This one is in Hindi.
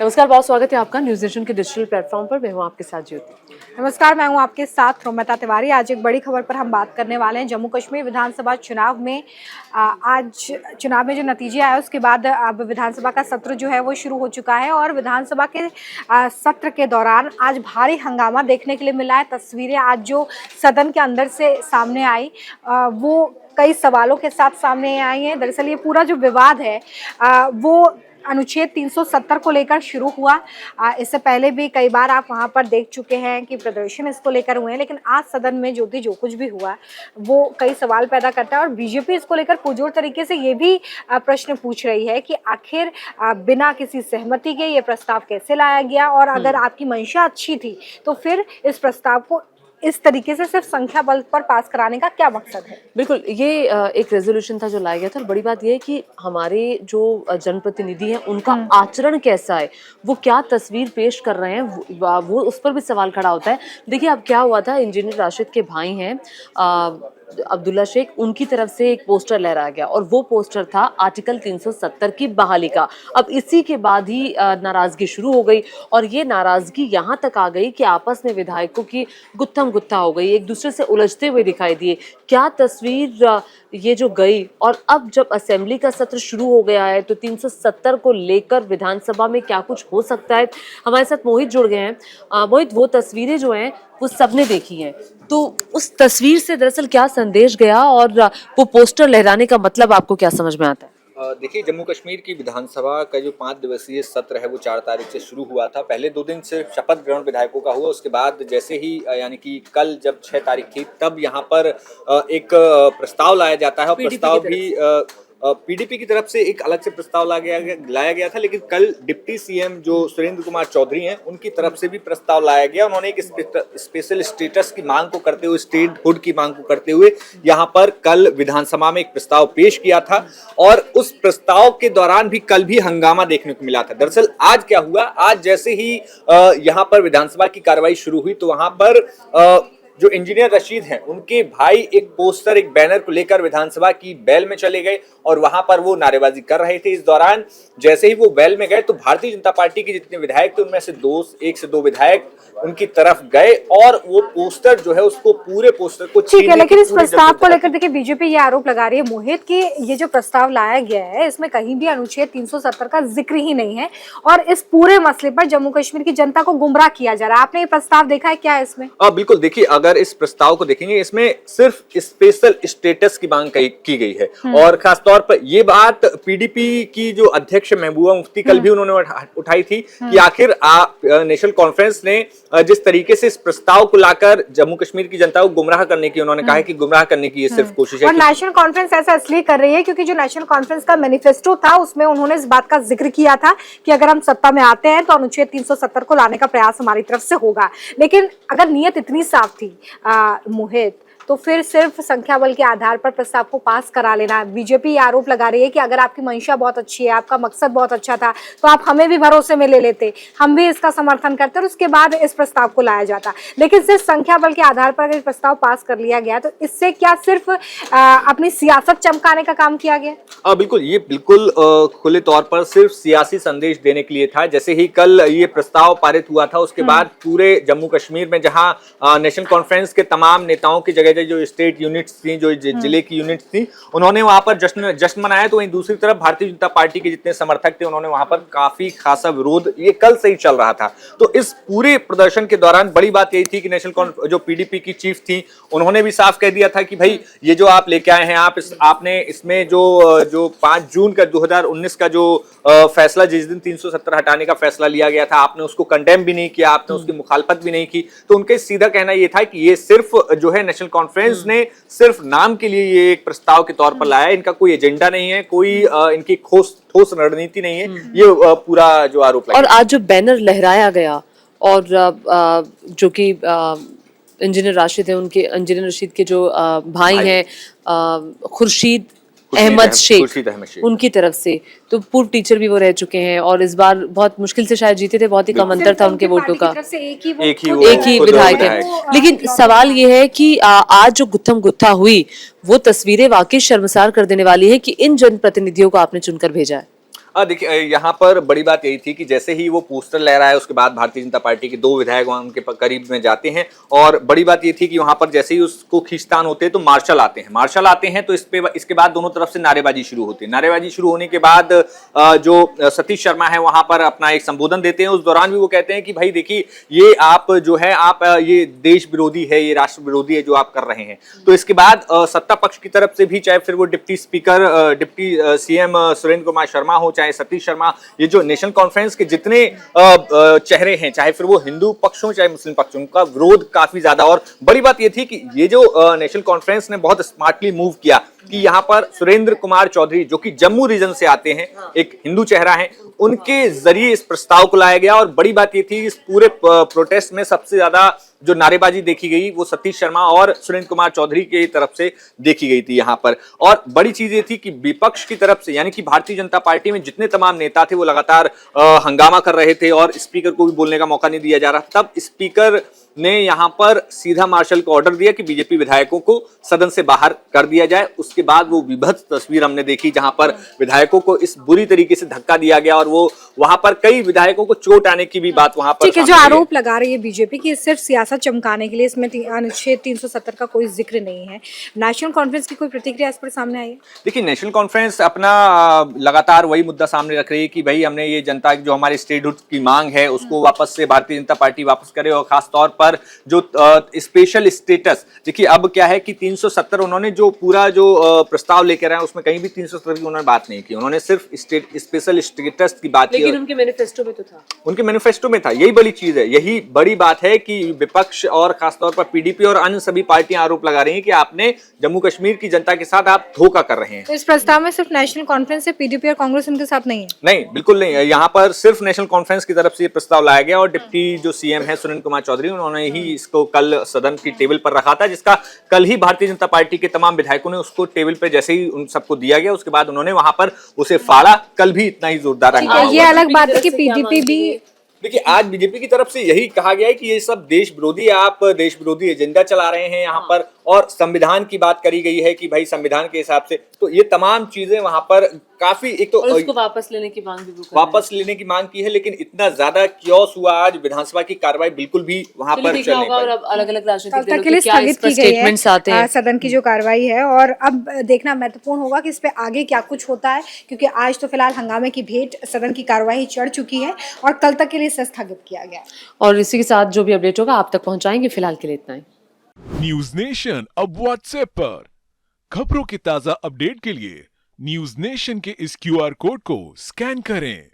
नमस्कार, बहुत स्वागत है आपका न्यूज नेशन के डिजिटल प्लेटफॉर्म पर। मैं हूं आपके साथ ज्योति। नमस्कार, मैं हूं आपके साथ रोमिता तिवारी। आज एक बड़ी खबर पर हम बात करने वाले हैं। जम्मू कश्मीर विधानसभा चुनाव में आज चुनाव में जो नतीजे आए उसके बाद अब विधानसभा का सत्र जो है वो शुरू हो चुका है और विधानसभा के सत्र के दौरान आज भारी हंगामा देखने के लिए मिला है। तस्वीरें आज जो सदन के अंदर से सामने आई वो कई सवालों के साथ सामने आई हैं। दरअसल ये पूरा जो विवाद है वो अनुच्छेद 370 को लेकर शुरू हुआ। इससे पहले भी कई बार आप वहां पर देख चुके हैं कि प्रदर्शन इसको लेकर हुए हैं, लेकिन आज सदन में जो कुछ भी हुआ वो कई सवाल पैदा करता है और बीजेपी इसको लेकर पुरजोर तरीके से ये भी प्रश्न पूछ रही है कि आखिर बिना किसी सहमति के ये प्रस्ताव कैसे लाया गया और अगर आपकी मंशा अच्छी थी तो फिर इस प्रस्ताव को इस तरीके से सिर्फ संख्या बल पर पास कराने का क्या मकसद है। बिल्कुल, ये एक रेजोल्यूशन था जो लाया गया था और बड़ी बात यह है कि हमारे जो जनप्रतिनिधि हैं उनका आचरण कैसा है, वो क्या तस्वीर पेश कर रहे हैं, वो उस पर भी सवाल खड़ा होता है। देखिए अब क्या हुआ था, इंजीनियर राशिद के भाई हैं अब्दुल्ला शेख, उनकी तरफ से एक पोस्टर लहराया गया और वो पोस्टर था आर्टिकल 370 की बहाली का। अब इसी के बाद ही नाराजगी शुरू हो गई और ये नाराजगी यहाँ तक आ गई कि आपस में विधायकों की गुत्थम गुत्था हो गई, एक दूसरे से उलझते हुए दिखाई दिए। क्या तस्वीर ये जो गई। और अब जब असेंबली का सत्र शुरू हो गया है तो 370 को लेकर विधानसभा में क्या कुछ हो सकता है। हमारे साथ मोहित जुड़ गए हैं। मोहित, वो तस्वीरें जो हैं वो सबने देखी हैं, तो उस तस्वीर से दरअसल क्या संदेश गया और वो पोस्टर लहराने का मतलब आपको क्या समझ में आता है? देखिए, जम्मू कश्मीर की विधानसभा का जो 5 दिवसीय सत्र है वो 4 तारीख से शुरू हुआ था। पहले 2 दिन सिर्फ शपथ ग्रहण विधायकों का हुआ, उसके बाद जैसे ही यानी कि कल जब 6 तारीख थी तब यहाँ पर एक प्रस्ताव लाया जाता है और प्रस्ताव भी पीडीपी की तरफ से एक अलग से प्रस्ताव लाया गया था, लेकिन कल डिप्टी सीएम जो सुरेंद्र कुमार चौधरी हैं उनकी तरफ से भी प्रस्ताव लाया गया। उन्होंने एक स्पेशल स्टेटस की मांग को करते हुए, स्टेटहुड की मांग को करते हुए यहाँ पर कल विधानसभा में एक प्रस्ताव पेश किया था और उस प्रस्ताव के दौरान भी कल भी हंगामा देखने को मिला था। दरअसल आज क्या हुआ, आज जैसे ही यहाँ पर विधानसभा की कार्रवाई शुरू हुई तो वहां पर जो इंजीनियर रशीद हैं उनके भाई एक पोस्टर, एक बैनर को लेकर विधानसभा की बैल में चले गए और वहां पर वो नारेबाजी कर रहे थे। इस दौरान जैसे ही वो बैल में गए तो भारतीय जनता पार्टी के जितने विधायक थे उनमें से 1 से 2 विधायक उनकी तरफ गए और वो पोस्टर जो है उसको, पूरे पोस्टर को ठीक है, लेकिन इस प्रस्ताव को लेकर देखिए बीजेपी ये आरोप लगा रही है मोहित कि ये जो प्रस्ताव लाया गया है इसमें कहीं भी अनुच्छेद 370 का जिक्र ही नहीं है और इस पूरे मसले पर जम्मू कश्मीर की जनता को गुमराह किया जा रहा है। आपने ये प्रस्ताव देखा है क्या है इसमें? बिल्कुल, देखिए अगर इस प्रस्ताव को देखेंगे इसमें सिर्फ स्पेशल स्टेटस की मांग की गई है और खासतौर पर ये बात पीडीपी की जो अध्यक्ष महबूबा मुफ्ती कल भी उन्होंने उठाई थी कि आखिर नेशनल कॉन्फ्रेंस ने जिस तरीके से इस प्रस्ताव को लाकर जम्मू कश्मीर की जनता को गुमराह करने की, उन्होंने कहा है कि गुमराह करने की ये सिर्फ कोशिश है। और नेशनल कॉन्फ्रेंस ऐसा इसलिए कर रही है क्योंकि जो नेशनल कॉन्फ्रेंस का मैनिफेस्टो था उसमें उन्होंने इस बात का जिक्र किया था कि अगर हम सत्ता में आते हैं तो अनुच्छेद 370 को लाने का प्रयास हमारी तरफ से होगा। लेकिन अगर नीयत इतनी साफ थी मोहित, तो फिर सिर्फ संख्या बल के आधार पर प्रस्ताव को पास करा लेना। बीजेपी आरोप लगा रही है कि अगर आपकी मंशा बहुत अच्छी है, आपका मकसद बहुत अच्छा था, तो आप हमें भी भरोसे में ले लेते, हम भी इसका समर्थन करते और उसके बाद इस प्रस्ताव को लाया जाता। लेकिन सिर्फ संख्या बल के आधार पर अगर प्रस्ताव पास कर लिया गया तो इससे क्या सिर्फ अपनी सियासत चमकाने का काम किया गया? बिल्कुल, ये बिल्कुल खुले तौर पर सिर्फ सियासी संदेश देने के लिए था। जैसे ही कल ये प्रस्ताव पारित हुआ था उसके बाद पूरे जम्मू कश्मीर में जहां नेशनल कॉन्फ्रेंस के तमाम नेताओं की जगह जो स्टेट यूनिट्स थी, जो जिले की यूनिट्स थी, उन्होंने वहां पर जश्न मनाया, तो वहीं दूसरी तरफ भारतीय जनता पार्टी के जितने समर्थक थे उन्होंने वहां पर काफी खासा विरोध, ये कल से ही चल रहा था। तो इस पूरे प्रदर्शन के दौरान बड़ी बात यही थी कि नेशनल जो पीडीपी की चीफ थी उन्होंने भी साफ कह दिया था कि भाई ये जो आप लेके आए हैं, आपने इसमें जो 5 जून का 2019 का जो फैसला, जिस दिन 370 हटाने का फैसला लिया गया था, आपने उसको कंडेम भी नहीं किया, आपने उसकी मुखालफत भी नहीं की। तो उनका सीधा कहना यह था कि ये सिर्फ जो है नेशनल कॉन्फ्रेंस ने सिर्फ नाम के लिए ये एक प्रस्ताव के तौर पर लाया है, इनका कोई एजेंडा नहीं है, कोई इनकी ठोस रणनीति नहीं है, ये पूरा जो आरोप है। और आज जो बैनर लहराया गया और जो कि इंजीनियर राशिद है, उनके इंजीनियर रशीद के जो भाई हैं खुर्शीद अहमद शेख, उनकी तरफ से, तो पूर्व टीचर भी वो रह चुके हैं और इस बार बहुत मुश्किल से शायद जीते थे, बहुत ही कम अंतर था उनके वोटों का, एक ही विधायक है। लेकिन सवाल ये है कि आज जो गुत्थम गुत्था हुई वो तस्वीरें वाकई शर्मसार कर देने वाली है कि इन जनप्रतिनिधियों को आपने चुनकर भेजा है। देखिए यहाँ पर बड़ी बात यही थी कि जैसे ही वो पोस्टर लहराया उसके बाद भारतीय जनता पार्टी के 2 विधायक वहां उनके करीब में जाते हैं और बड़ी बात ये थी कि वहां पर जैसे ही उसको खींचतान होते हैं तो मार्शल आते हैं तो इसके बाद दोनों तरफ से नारेबाजी शुरू होती है। नारेबाजी शुरू होने के बाद जो सतीश शर्मा है वहां पर अपना एक संबोधन देते हैं। उस दौरान भी वो कहते हैं कि भाई देखिए ये आप जो है आप ये देश विरोधी है, ये राष्ट्र विरोधी है जो आप कर रहे हैं। तो इसके बाद सत्ता पक्ष की तरफ से भी चाहे फिर वो डिप्टी सीएम सुरेंद्र कुमार शर्मा हो चाहे सतीश शर्मा, ये जो नेशनल कॉन्फ्रेंस के जितने चेहरे हैं चाहे फिर वो हिंदू पक्ष हो चाहे मुस्लिम पक्ष, उनका विरोध काफी ज्यादा। और बड़ी बात ये थी कि ये जो नेशनल कॉन्फ्रेंस ने बहुत स्मार्टली मूव किया कि यहाँ पर सुरेंद्र कुमार चौधरी जो कि जम्मू रीजन से आते हैं, एक हिंदू चेहरा है, उनके जरिए इस प्रस्ताव को लाया गया। और बड़ी बात ये थी इस पूरे प्रोटेस्ट में सबसे ज्यादा जो नारेबाजी देखी गई वो सतीश शर्मा और सुरेंद्र कुमार चौधरी की तरफ से देखी गई थी यहाँ पर। और बड़ी चीज ये थी कि विपक्ष की तरफ से यानी कि भारतीय जनता पार्टी में जितने तमाम नेता थे वो लगातार हंगामा कर रहे थे और स्पीकर को भी बोलने का मौका नहीं दिया जा रहा। तब स्पीकर ने यहाँ पर सीधा मार्शल को ऑर्डर दिया कि बीजेपी विधायकों को सदन से बाहर कर दिया जाए। उसके बाद वो विभत्स तस्वीर हमने देखी जहां पर विधायकों को इस बुरी तरीके से धक्का दिया गया और वो वहां पर कई विधायकों को चोट आने की भी बात वहां पर ठीक है। जो आरोप लगा रही है बीजेपी की सिर्फ सियासत चमकाने के लिए, इसमें अनुच्छेद 370 का कोई जिक्र नहीं है। नेशनल कॉन्फ्रेंस की कोई प्रतिक्रिया इस पर सामने आई है? देखिए नेशनल कॉन्फ्रेंस अपना लगातार वही मुद्दा सामने रख रही है कि भाई हमने ये जनता जो हमारी स्टेटहुड की मांग है उसको वापस से भारतीय जनता पार्टी वापस करे और खास तौर पर जो स्पेशल स्टेटस, देखिए अब क्या है कि 370 उन्होंने जो पूरा जो प्रस्ताव लेकर आए उसमें कहीं भी 370 की उन्होंने बात नहीं की। उन्होंने सिर्फ स्पेशल स्टेटस की बात की। लेकिन उनके मैनिफेस्टो में तो था, उनके मैनिफेस्टो में था। यही बड़ी चीज है, यही बड़ी बात है कि विपक्ष और खासतौर पर पीडीपी और अन्य सभी पार्टियां आरोप लगा रही हैं कि आपने जम्मू कश्मीर की जनता के साथ आप धोखा कर रहे हैं। तो इस प्रस्ताव में सिर्फ नेशनल कॉन्फ्रेंस से पीडीपी और कांग्रेस उनके साथ नहीं है? नहीं, बिल्कुल नहीं। यहाँ पर सिर्फ नेशनल कॉन्फ्रेंस की तरफ से ये प्रस्ताव लाया गया और डिप्टी जो सीएम है सुरेंद्र कुमार चौधरी, उन्होंने ही इसको कल सदन की टेबल पर रखा था, जिसका कल ही भारतीय जनता पार्टी के तमाम विधायकों ने उसको टेबल पे जैसे ही उन सबको दिया गया उसके बाद उन्होंने वहां पर उसे फाड़ा। कल भी इतना ही जोरदार हंगामा हुआ। ये अलग बात है कि पीडीपी भी, देखिए आज बीजेपी की तरफ से यही कहा गया है कि ये सब देश विरोधी, आप देश विरोधी एजेंडा चला रहे हैं यहाँ पर, और संविधान की बात करी गई है कि भाई संविधान के हिसाब से, तो ये तमाम चीजें वहां पर काफी एक तो उसको वापस लेने की मांग भी वापस लेने की मांग की है। लेकिन इतना ज्यादा क्योस हुआ आज, विधानसभा की कार्रवाई बिल्कुल भी वहां पर चल नहीं पाई। अलग अलग राजनीतिक कल तक के लिए स्थगित की गई है सदन की जो कार्रवाई है, और अब देखना महत्वपूर्ण होगा कि इस पे आगे क्या कुछ होता है, क्योंकि आज तो फिलहाल हंगामे की भेंट सदन की कार्रवाई चढ़ चुकी है और कल तक के लिए इसे स्थगित किया गया। और इसी के साथ जो भी अपडेट होगा आप तक पहुंचाएंगे। फिलहाल के लिए इतना ही। न्यूज नेशन अब व्हाट्सएप पर खबरों के ताजा अपडेट के लिए न्यूज नेशन के इस क्यूआर कोड को स्कैन करें।